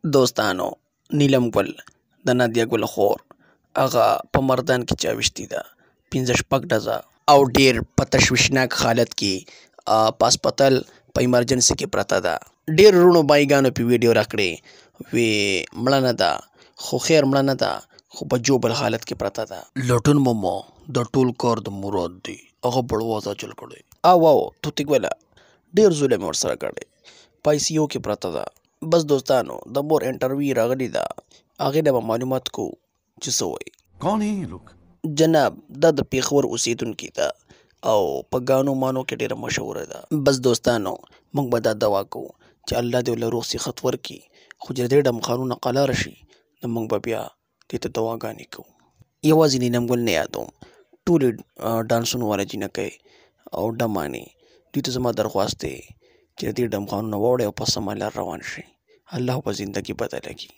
دوستانو نیلم ګل د نادیه ګل خور هغه په مردان کې چاویشتي ده 15 ډزه او ډیر په تشویشناک حالت کې په هسپتال په ایمرجنسي کې پرته ده. ډیر رونو بایګانو په ویډیو راکړې وی مړه نه ده خو خیر مړه نه ده خو په جوبل حالت کې پرته ده. لټون مومو د ټول کار د مراد دی هغه بړوازه چل کړی او توتي ګوله ډیر ظلم ورسره کړی په آی سی یو کې پرته ده. بس دوستانو د مور انټرویو راغلی ده هغې نه به معلومات کو چې څه وایي. कौन है ये लोग؟ جناب دا د پیښور اوسیدونکي ده او په ګانو مانو کې ډیره مشهوره ده. بس دوستانو موږ به دا دعا کوو چې الله دې له روغ صحت ورکړي خو چې د دې ډمخانونه قلاره شي نو موږ به بیا دې ته دعاګانې کوو. یوازې نیلم ګل نه یادوم ټولې ډانسونو والا جینکۍ او ډمانې دوی ته زما درخواست دی چې د دې ډمخانونه واوړئ او په سمه لار روان شي. الله په زندګي بدله کړي.